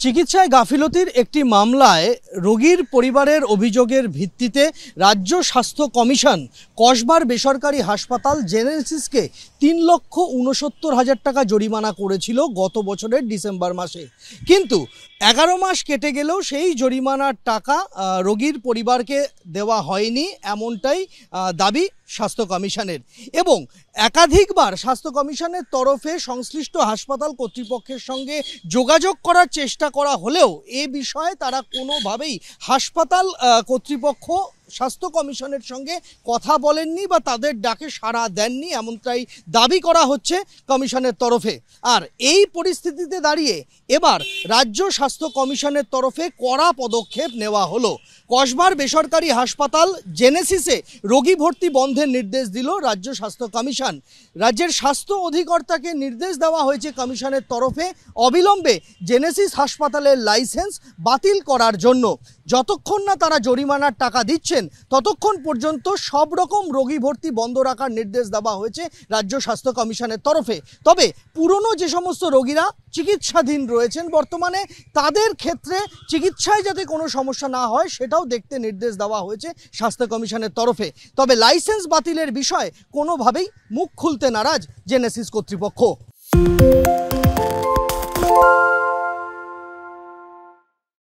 চিকিৎসায় গাফিলতির একটি মামলায় রোগীর পরিবারের অভিযোগের ভিত্তিতে রাজ্য স্বাস্থ্য কমিশন কসবার বেসরকারি হাসপাতাল জেনেসিসকে 3,69,000 টাকা জরিমানা করেছিল গত বছরের ডিসেম্বর মাসে। কিন্তু 11 মাস কেটে গেলেও সেই জরিমানার টাকা রোগীর পরিবারকে দেওয়া হয়নি, এমনটাই দাবি স্বাস্থ্য কমিশনের। এবং একাধিকবার স্বাস্থ্য কমিশনের তরফে সংশ্লিষ্ট হাসপাতাল কর্তৃপক্ষের সঙ্গে যোগাযোগ করার চেষ্টা করা হলেও এ বিষয়ে তারা কোনোভাবেই হাসপাতাল কর্তৃপক্ষ স্বাস্থ্য কমিশনের সঙ্গে কথা বলেননি বা তাদের ডাকে সাড়া দেননি, এমনটাই দাবি করা হচ্ছে কমিশনের তরফে। আর এই পরিস্থিতিতে দাঁড়িয়ে এবার রাজ্য স্বাস্থ্য কমিশনের তরফে কড়া পদক্ষেপ নেওয়া হলো। কসবার বেসরকারি হাসপাতাল জেনেসিসে রোগী ভর্তি বন্ধের নির্দেশ দিল রাজ্য স্বাস্থ্য কমিশন। রাজ্যের স্বাস্থ্য অধিকর্তাকে নির্দেশ দেওয়া হয়েছে কমিশনের তরফে অবিলম্বে জেনেসিস হাসপাতালের লাইসেন্স বাতিল করার জন্য। যতক্ষণ না তারা জরিমানার টাকা দিচ্ছেন ততক্ষণ পর্যন্ত সব রকম রোগী ভর্তি বন্ধ রাখার নির্দেশ দেওয়া হয়েছে রাজ্য স্বাস্থ্য কমিশনের তরফে। তবে পুরনো যে সমস্ত রোগীরা চিকিৎসাধীন রয়েছেন বর্তমানে, তাদের ক্ষেত্রে চিকিৎসায় যাতে কোনো সমস্যা না হয় সেটাও দেখতে নির্দেশ দেওয়া হয়েছে স্বাস্থ্য কমিশনের তরফে। তবে লাইসেন্স বাতিলের বিষয়ে কোনোভাবেই মুখ খুলতে নারাজ জেনেসিস কর্তৃপক্ষ।